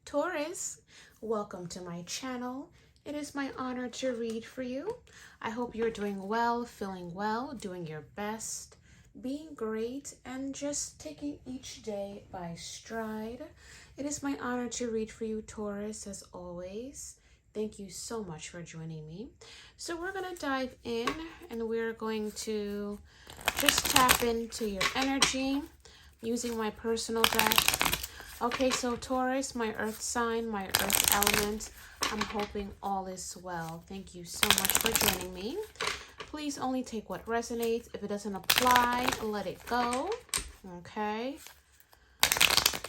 Taurus, welcome to my channel. It is my honor to read for you. I hope you're doing well, feeling well, doing your best, being great, and just taking each day by stride. It is my honor to read for you, Taurus, as always. Thank you so much for joining me. So we're going to dive in and we're going to just tap into your energy using my personal deck. Okay, so Taurus, my earth sign, my earth element, I'm hoping all is well. Thank you so much for joining me. Please only take what resonates. If it doesn't apply, let it go. Okay.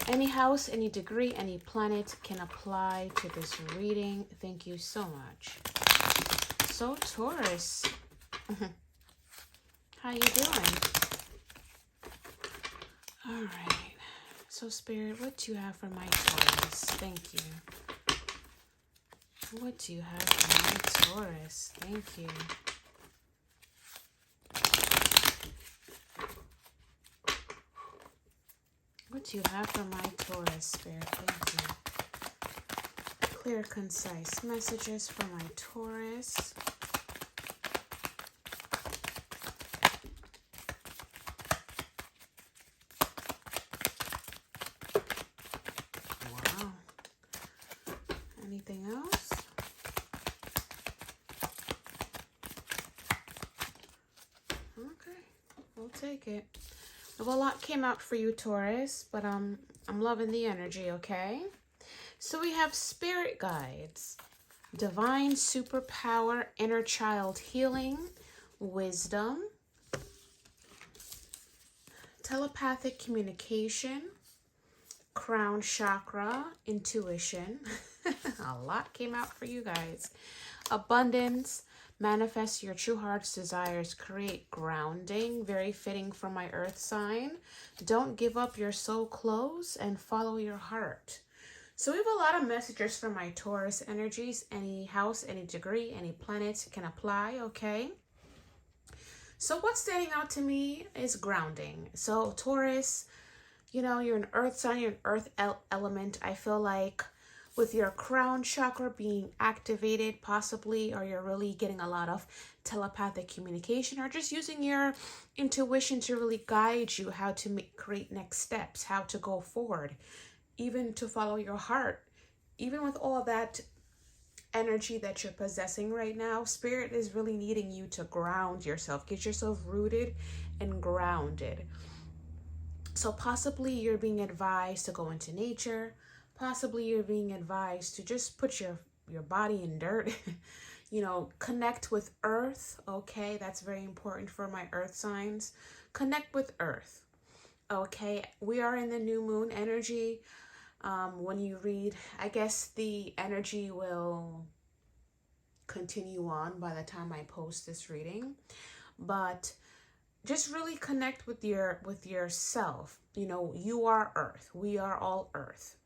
Any house, any degree, any planet can apply to this reading. Thank you so much. So Taurus, how you doing? All right. So Spirit, what do you have for my Taurus? Thank you. What do you have for my Taurus? Thank you. What do you have for my Taurus, Spirit? Thank you. Clear, concise messages for my Taurus. Wow. Anything else? Okay, we'll take it. Well, a lot came out for you, Taurus, but I'm loving the energy, okay? So we have spirit guides, divine superpower, inner child healing, wisdom, telepathic communication, crown chakra, intuition. A lot came out for you guys. Abundance, manifest your true heart's desires, create grounding, very fitting for my earth sign. Don't give up your soul clothes and follow your heart. So we have a lot of messages from my Taurus energies. Any house, any degree, any planet can apply, okay? So what's standing out to me is grounding. So Taurus, you know, you're an earth sign, you're an earth element. I feel like with your crown chakra being activated possibly, or you're really getting a lot of telepathic communication, or just using your intuition to really guide you how to create next steps, how to go forward, even to follow your heart. Even with all that energy that you're possessing right now, Spirit is really needing you to ground yourself, get yourself rooted and grounded. So possibly you're being advised to go into nature. Possibly you're being advised to just put your body in dirt, you know, connect with earth. Okay, that's very important for my earth signs. Connect with earth. Okay, we are in the new moon energy. When you read, I guess the energy will continue on by the time I post this reading, but just really connect with yourself. You know, you are earth. We are all earth.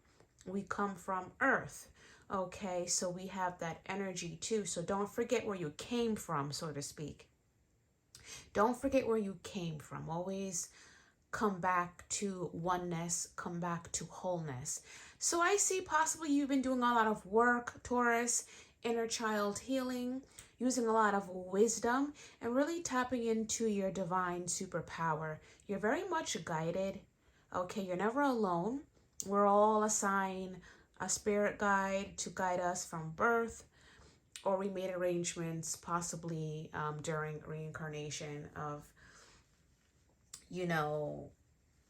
We come from earth. Okay, so we have that energy too. So don't forget where you came from, so to speak. Don't forget where you came from. Always come back to oneness, come back to wholeness. So I see possibly you've been doing a lot of work, Taurus, inner child healing, using a lot of wisdom, and really tapping into your divine superpower. You're very much guided. Okay, you're never alone. We're all assigned a spirit guide to guide us from birth, or we made arrangements possibly during reincarnation of, you know,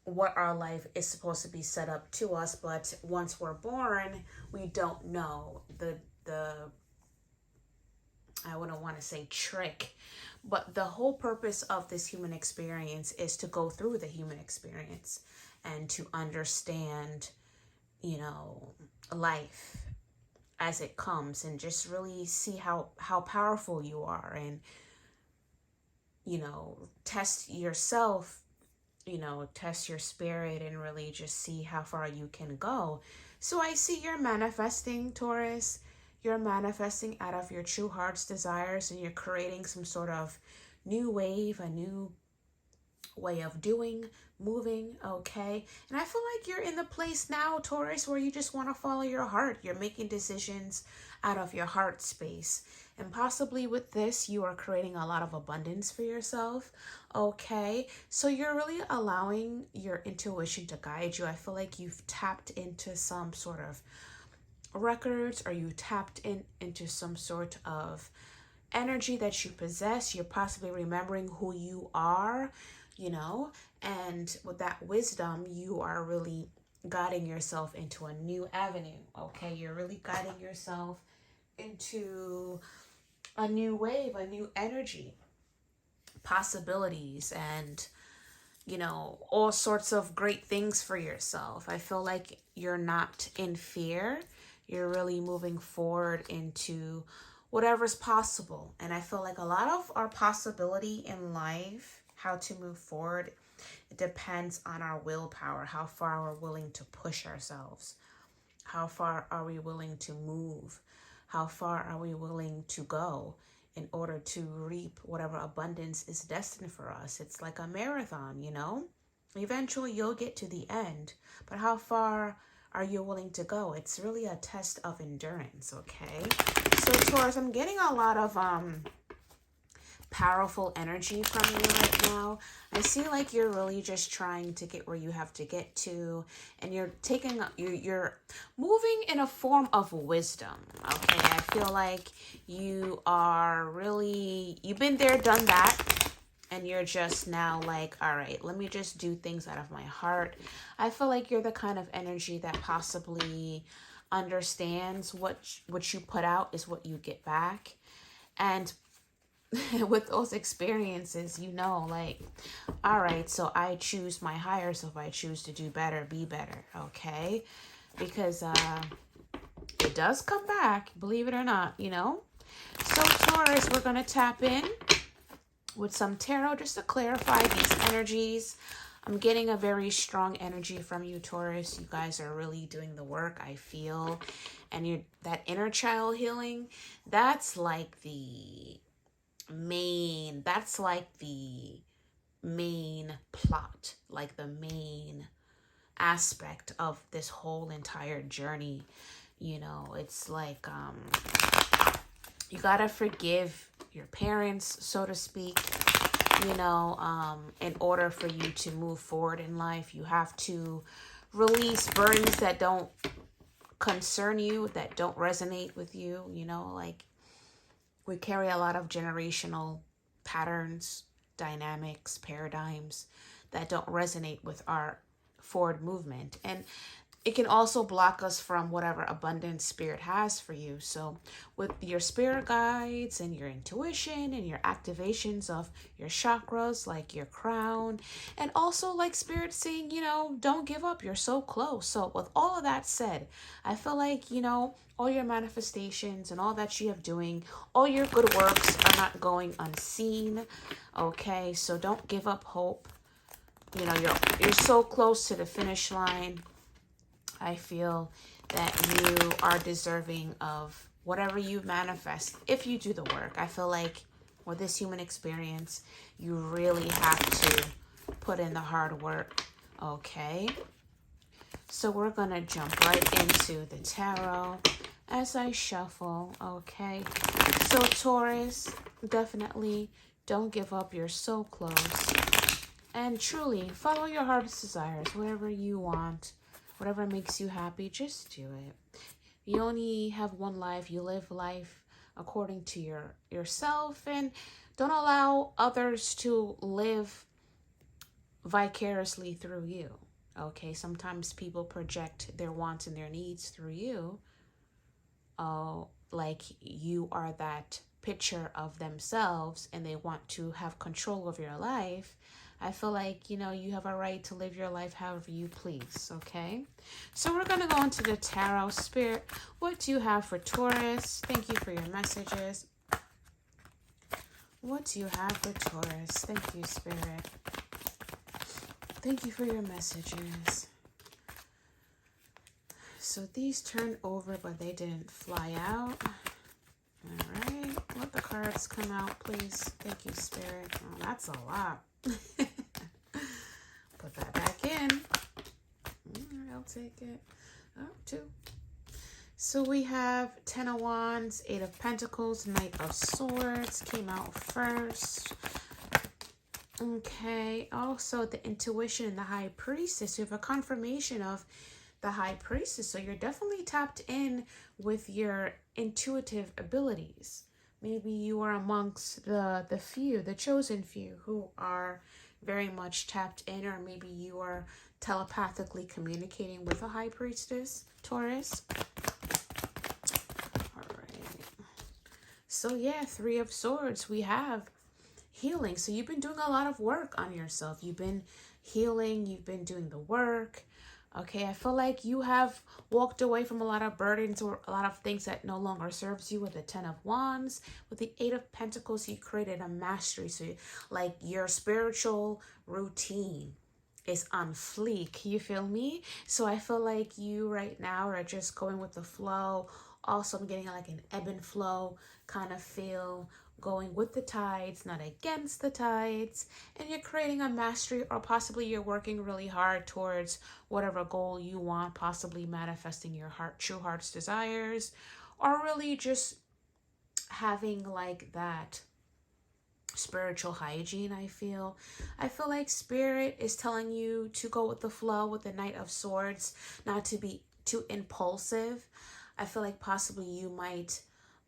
what our life is supposed to be set up to us. But once we're born, we don't know the I wouldn't want to say trick, but the whole purpose of this human experience is to go through the human experience and to understand, you know, life as it comes, and just really see how powerful you are, and, you know, test yourself, you know, test your spirit, and really just see how far you can go. So I see you're manifesting, Taurus. You're manifesting out of your true heart's desires, and you're creating some sort of new wave, a new way of doing, moving, okay? And I feel like you're in the place now, Taurus, where you just want to follow your heart. You're making decisions out of your heart space. And possibly with this, you are creating a lot of abundance for yourself, okay? So you're really allowing your intuition to guide you. I feel like you've tapped into some sort of records, or you tapped into some sort of energy that you possess. You're possibly remembering who you are, you know, and with that wisdom, you are really guiding yourself into a new avenue, okay? You're really guiding yourself into a new wave, a new energy, possibilities, and, you know, all sorts of great things for yourself. I feel like you're not in fear. You're really moving forward into whatever's possible. And I feel like a lot of our possibility in life, how to move forward, it depends on our willpower, how far we're willing to push ourselves. How far are we willing to move? How far are we willing to go in order to reap whatever abundance is destined for us? It's like a marathon, you know? Eventually you'll get to the end, but how far are you willing to go? It's really a test of endurance, okay? So Taurus, I'm getting a lot of powerful energy from you right now. I see like you're really just trying to get where you have to get to, and you're moving in a form of wisdom, okay? I feel like you are really, you've been there, done that, and you're just now like, all right, let me just do things out of my heart. I feel like you're the kind of energy that possibly understands what you put out is what you get back. And with those experiences, you know, like, all right, so I choose my higher self. I choose to do better, be better, okay? Because it does come back, believe it or not, you know? So Taurus, we're going to tap in with some tarot just to clarify these energies. I'm getting a very strong energy from you, Taurus. You guys are really doing the work, I feel. And that inner child healing, that's like the main plot, like the main aspect of this whole entire journey. You know, it's like you gotta forgive your parents, so to speak. You know, in order for you to move forward in life, you have to release burdens that don't concern you, that don't resonate with you. You know, like, we carry a lot of generational patterns, dynamics, paradigms that don't resonate with our forward movement. And it can also block us from whatever abundance spirit has for you. So with your spirit guides and your intuition and your activations of your chakras, like your crown, and also like spirit saying, you know, don't give up, you're so close. So with all of that said, I feel like, you know, all your manifestations and all that you have doing, all your good works are not going unseen. Okay, so don't give up hope. You know, you're so close to the finish line. I feel that you are deserving of whatever you manifest if you do the work. I feel like with this human experience, you really have to put in the hard work, okay? So we're going to jump right into the tarot as I shuffle, okay? So Taurus, definitely don't give up. You're so close. And truly, follow your heart's desires, whatever you want. Whatever makes you happy, just do it. You only have one life. You live life according to yourself, and don't allow others to live vicariously through you. Okay, sometimes people project their wants and their needs through you. Oh, like you are that picture of themselves and they want to have control of your life. I feel like, you know, you have a right to live your life however you please, okay? So we're going to go into the tarot. Spirit, what do you have for Taurus? Thank you for your messages. What do you have for Taurus? Thank you, Spirit. Thank you for your messages. So these turned over, but they didn't fly out. All right. Let the cards come out, please. Thank you, Spirit. Oh, that's a lot. Put that take it. Oh, 2. So we have 10 of Wands, 8 of Pentacles, Knight of Swords came out first. Okay, also the intuition and the High Priestess. You have a confirmation of the High Priestess. So you're definitely tapped in with your intuitive abilities. Maybe you are amongst the few, the chosen few, who are very much tapped in, or maybe you are telepathically communicating with a High Priestess, Taurus. All right. So yeah, 3 of Swords, we have healing. So you've been doing a lot of work on yourself. You've been healing, you've been doing the work. Okay, I feel like you have walked away from a lot of burdens or a lot of things that no longer serves you with the 10 of Wands. With the 8 of Pentacles, you created a mastery. So like your spiritual routine is on fleek. You feel me? So I feel like you right now are just going with the flow. Also, I'm getting like an ebb and flow kind of feel, going with the tides, not against the tides, and you're creating a mastery, or possibly you're working really hard towards whatever goal you want, possibly manifesting your true heart's desires, or really just having like that spiritual hygiene. I feel like spirit is telling you to go with the flow with the Knight of Swords, not to be too impulsive. I feel like possibly you might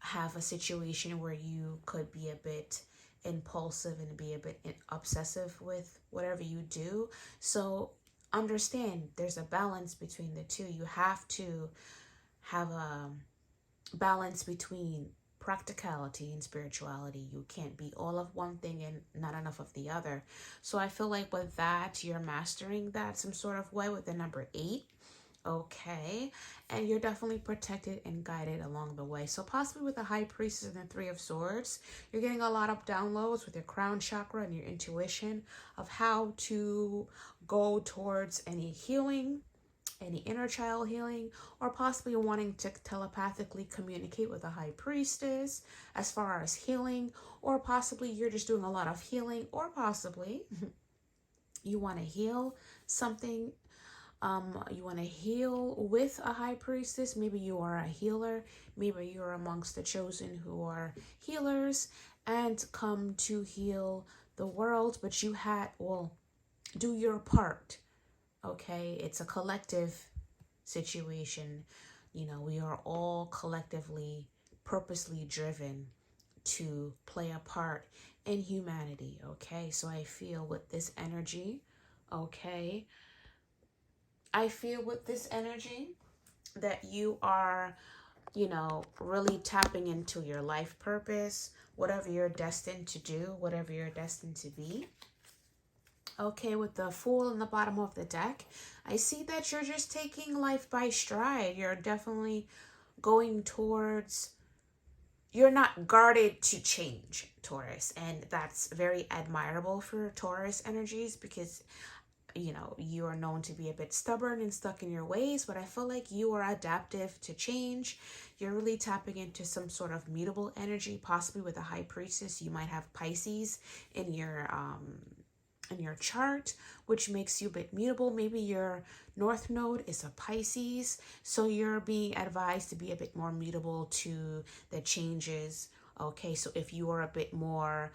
have a situation where you could be a bit impulsive and be a bit obsessive with whatever you do. So understand there's a balance between the two. You have to have a balance between practicality and spirituality. You can't be all of one thing and not enough of the other. So I feel like with that, you're mastering that some sort of way with the number 8. Okay, and you're definitely protected and guided along the way. So possibly with the High Priestess and the 3 of Swords, you're getting a lot of downloads with your crown chakra and your intuition of how to go towards any healing, any inner child healing, or possibly wanting to telepathically communicate with a High Priestess as far as healing, or possibly you're just doing a lot of healing, or possibly you want to heal something. You want to heal with a High Priestess. Maybe you are a healer. Maybe you're amongst the chosen who are healers and come to heal the world. But you do your part. Okay, it's a collective situation. You know, we are all collectively, purposely driven to play a part in humanity. Okay, so I feel with this energy, okay, I feel with this energy that you are, really tapping into your life purpose, whatever you're destined to do, whatever you're destined to be. Okay, with the Fool in the bottom of the deck, I see that you're just taking life by stride. You're definitely going towards, you're not guarded to change, Taurus. And that's very admirable for Taurus energies, because you are known to be a bit stubborn and stuck in your ways, but I feel like you are adaptive to change. You're really tapping into some sort of mutable energy, possibly with a High Priestess. You might have Pisces in your chart, which makes you a bit mutable. Maybe your North Node is a Pisces, so you're being advised to be a bit more mutable to the changes. Okay, so if you are a bit more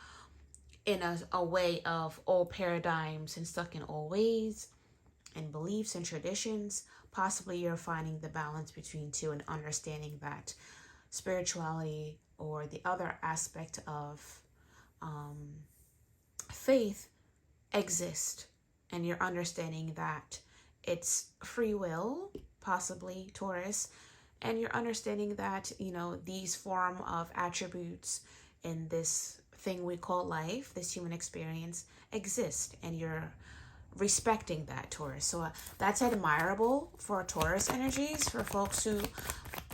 in a way of old paradigms and stuck in old ways and beliefs and traditions, possibly you're finding the balance between two and understanding that spirituality, or the other aspect of faith, exist, and you're understanding that it's free will, possibly, Taurus, and you're understanding that these form of attributes in this thing we call life, this human experience, exist, and you're respecting that, Taurus. So that's admirable for Taurus energies, for folks who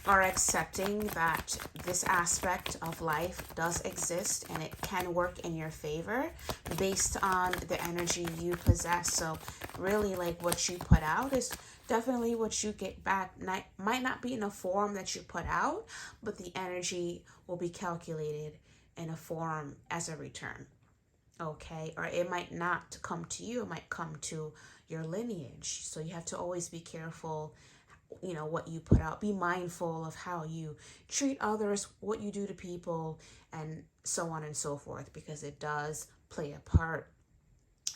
are accepting that this aspect of life does exist and it can work in your favor based on the energy you possess. So really, like, what you put out is definitely what you get back. Might not be in a form that you put out, but the energy will be calculated in a form as a return. Okay, or it might not come to you, it might come to your lineage. So you have to always be careful, what you put out. Be mindful of how you treat others, what you do to people, and so on and so forth, because it does play a part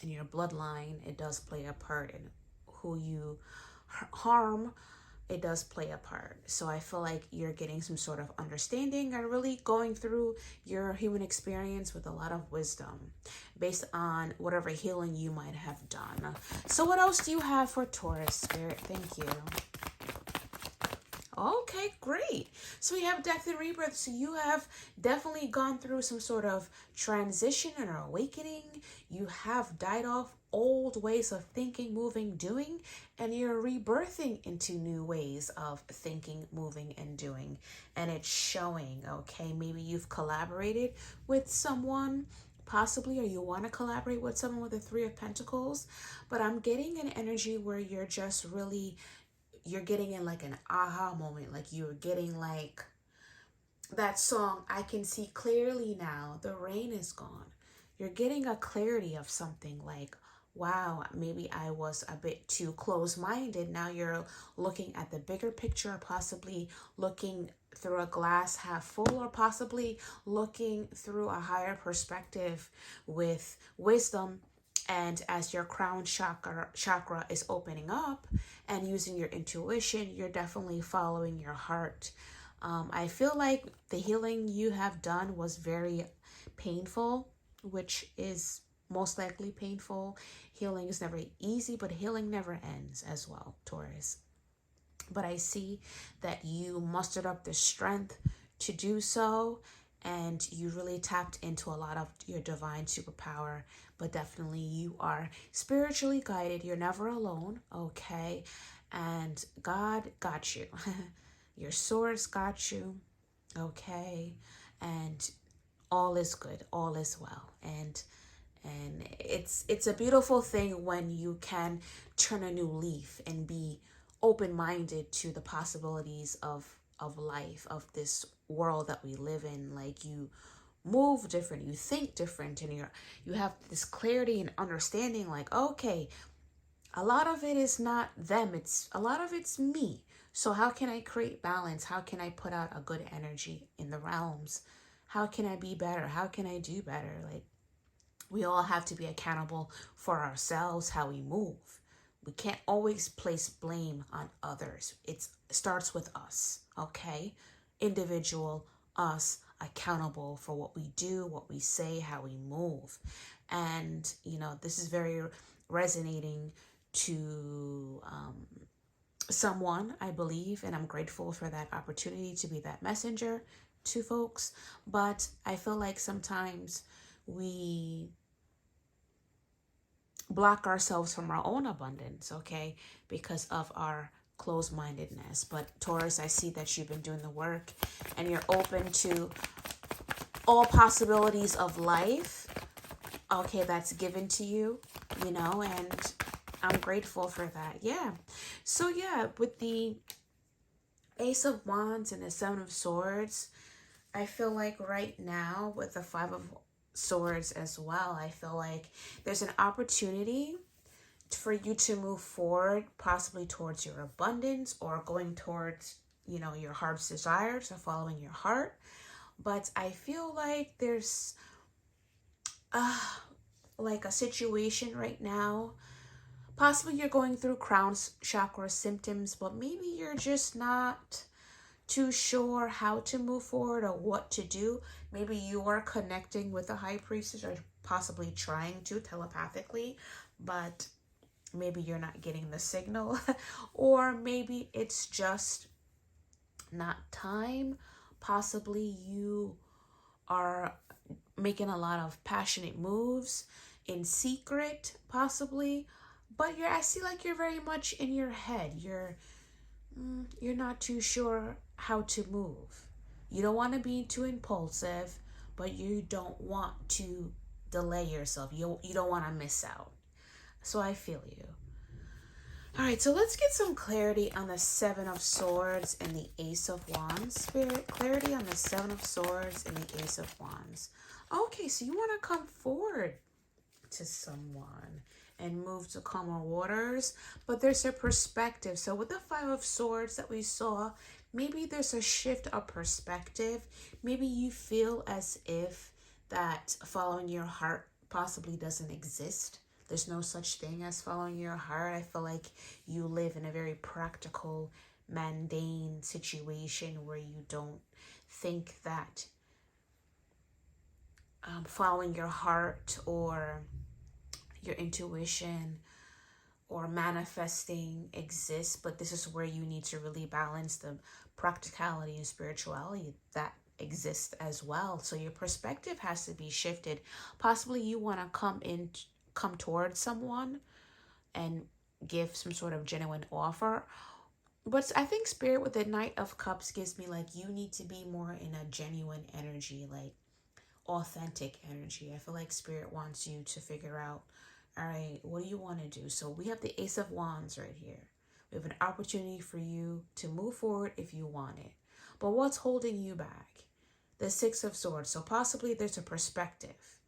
in your bloodline. It does play a part in who you harm. It does play a part. So I feel like you're getting some sort of understanding and really going through your human experience with a lot of wisdom based on whatever healing you might have done. So what else do you have for Taurus, Spirit? Thank you. Okay, great. So we have death and rebirth. So you have definitely gone through some sort of transition and awakening. You have died off old ways of thinking, moving, doing, and you're rebirthing into new ways of thinking, moving, and doing. And it's showing, okay? Maybe you've collaborated with someone, possibly, or you want to collaborate with someone with the Three of Pentacles. But I'm getting an energy where you're just really, you're getting in like an aha moment, like you're getting like that song, I can see clearly now, the rain is gone. You're getting a clarity of something like, wow, maybe I was a bit too close-minded. Now you're looking at the bigger picture, possibly looking through a glass half full, or possibly looking through a higher perspective with wisdom. And as your crown chakra is opening up and using your intuition, you're definitely following your heart. I feel like the healing you have done was very painful, which is most likely painful. Healing is never easy, but healing never ends as well, Taurus. But I see that you mustered up the strength to do so, and you really tapped into a lot of your divine superpower. But definitely you are spiritually guided. You're never alone, okay? And God got you. Your source got you, okay? And all is good, all is well. And it's a beautiful thing when you can turn a new leaf and be open-minded to the possibilities of life, of this world that we live in. Like, you move different, you think different, and you have this clarity and understanding, like, okay, a lot of it is not them, a lot of it's me. So how can I create balance? How can I put out a good energy in the realms? How can I be better? How can I do better? Like, we all have to be accountable for ourselves, how we move. We can't always place blame on others. It starts with us, okay? Individual, us, accountable for what we do, what we say, how we move. And, this is very resonating to someone, I believe, and I'm grateful for that opportunity to be that messenger to folks. But I feel like sometimes we block ourselves from our own abundance, okay, because of our closed-mindedness. But Taurus, I see that you've been doing the work and you're open to all possibilities of life, okay, that's given to you, and I'm grateful for that. Yeah. So yeah, with the Ace of Wands and the Seven of Swords, I feel like right now with the Five of Swords as well, I feel like there's an opportunity for you to move forward, possibly towards your abundance or going towards, your heart's desires or following your heart. But I feel like there's like a situation right now. Possibly you're going through crown chakra symptoms, but maybe you're just not too sure how to move forward or what to do. Maybe you are connecting with the high priestess, or possibly trying to telepathically, but maybe you're not getting the signal. Or maybe it's just not time. Possibly you are making a lot of passionate moves in secret, possibly, but I see like you're very much in your head. You're not too sure how to move. You don't want to be too impulsive, but you don't want to delay yourself. You don't want to miss out. So I feel you. All right, so let's get some clarity on the Seven of Swords and the Ace of Wands. Spirit, clarity on the Seven of Swords and the Ace of Wands. Okay, so you want to come forward to someone. and move to calmer waters, but there's a perspective. So with the Five of Swords that we saw, maybe there's a shift of perspective. Maybe you feel as if that following your heart possibly doesn't exist. There's no such thing as following your heart. I feel like you live in a very practical, mundane situation where you don't think that following your heart or your intuition or manifesting exists, but this is where you need to really balance the practicality and spirituality that exists as well. So your perspective has to be shifted. Possibly you want to come towards someone and give some sort of genuine offer. But I think Spirit with the Knight of Cups gives me like you need to be more in a genuine energy, like authentic energy. I feel like Spirit wants you to figure out, all right, what do you want to do? So we have the Ace of Wands right here. We have an opportunity for you to move forward if you want it. But what's holding you back? The Six of Swords. So possibly there's a perspective.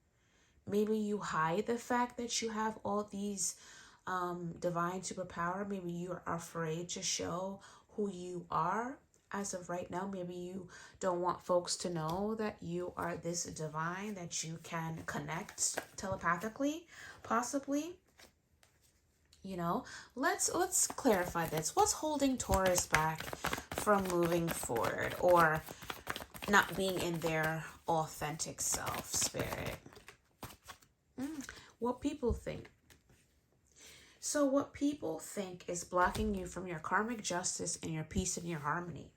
Maybe you hide the fact that you have all these divine superpower. Maybe you are afraid to show who you are as of right now. Maybe you don't want folks to know that you are this divine, that you can connect telepathically, possibly. You know, let's clarify this. What's holding Taurus back from moving forward or not being in their authentic self, Spirit? What people think. So what people think is blocking you from your karmic justice and your peace and your harmony.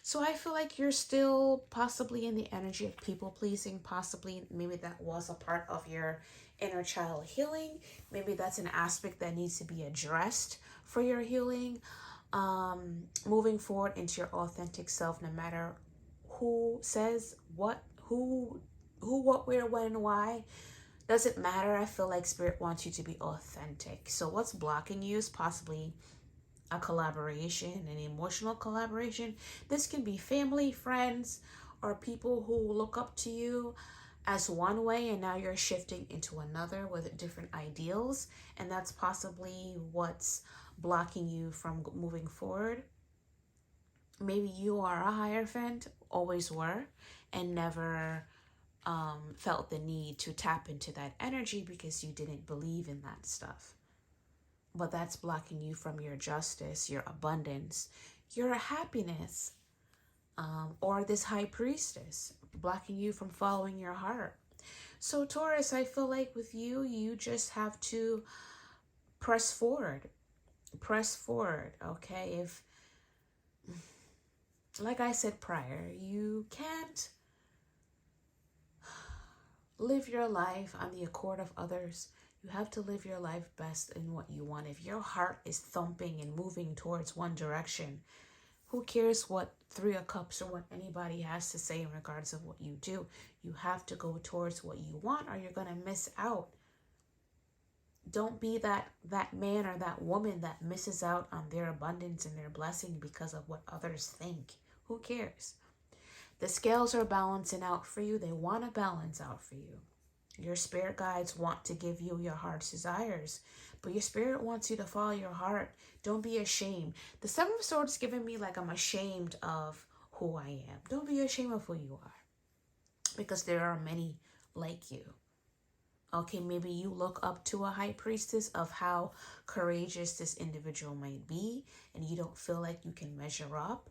So I feel like you're still possibly in the energy of people pleasing. Possibly maybe that was a part of your inner child healing. Maybe that's an aspect that needs to be addressed for your healing. Moving forward into your authentic self, no matter who says what, what, where, when, and why. Doesn't matter. I feel like Spirit wants you to be authentic. So what's blocking you is possibly a collaboration, an emotional collaboration. This can be family, friends, or people who look up to you as one way and now you're shifting into another with different ideals. And that's possibly what's blocking you from moving forward. Maybe you are a Hierophant, always were, and never felt the need to tap into that energy because you didn't believe in that stuff. But that's blocking you from your justice, your abundance, your happiness, or this High Priestess, blocking you from following your heart. So Taurus, I feel like with you, you just have to press forward. Press forward, okay? If, like I said prior, you can't live your life on the accord of others. You have to live your life best in what you want. If your heart is thumping and moving towards one direction, who cares what Three of Cups or what anybody has to say in regards of what you do? You have to go towards what you want or you're going to miss out. Don't be that man or that woman that misses out on their abundance and their blessing because of what others think. Who cares? The scales are balancing out for you. They want to balance out for you. Your spirit guides want to give you your heart's desires, but your spirit wants you to follow your heart. Don't be ashamed. The Seven of Swords is giving me like I'm ashamed of who I am. Don't be ashamed of who you are, because there are many like you. Okay, maybe you look up to a High Priestess of how courageous this individual might be, and you don't feel like you can measure up.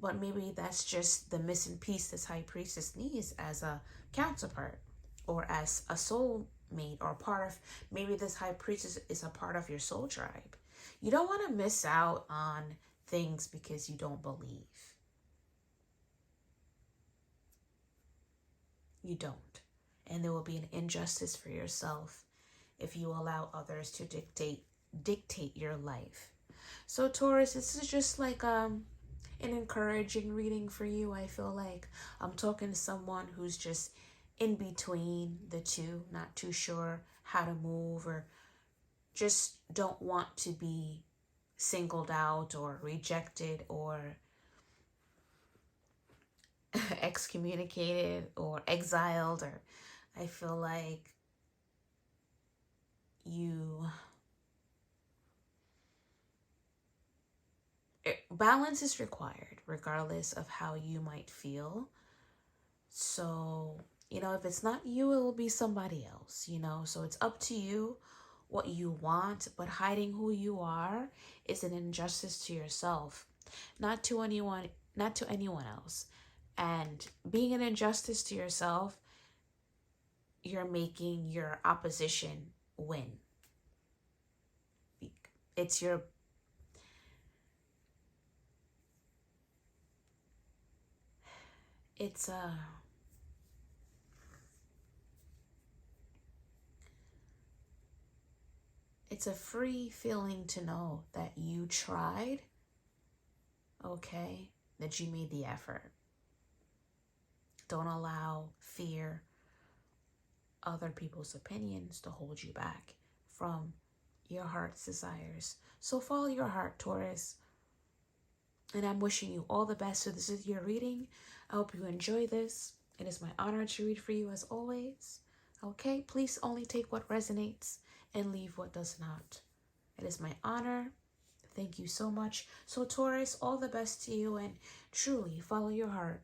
But maybe that's just the missing piece this High Priestess needs as a counterpart or as a soulmate or part of, maybe this High Priestess is a part of your soul tribe. You don't want to miss out on things because you don't believe. You don't. And there will be an injustice for yourself if you allow others to dictate your life. So Taurus, this is just like an encouraging reading for you. I feel like I'm talking to someone who's just in between the two, not too sure how to move, or just don't want to be singled out or rejected or excommunicated or exiled. Or I feel like balance is required regardless of how you might feel. So, if it's not you, it will be somebody else, So it's up to you what you want, but hiding who you are is an injustice to yourself, not to anyone else. And being an injustice to yourself, you're making your opposition win. It's your it's a it's a free feeling to know that you tried, okay, that you made the effort. Don't allow fear, other people's opinions to hold you back from your heart's desires. So follow your heart, Taurus. And I'm wishing you all the best. So this is your reading. I hope you enjoy this. It is my honor to read for you as always. Okay, please only take what resonates and leave what does not. It is my honor. Thank you so much. So Taurus, all the best to you, and truly follow your heart.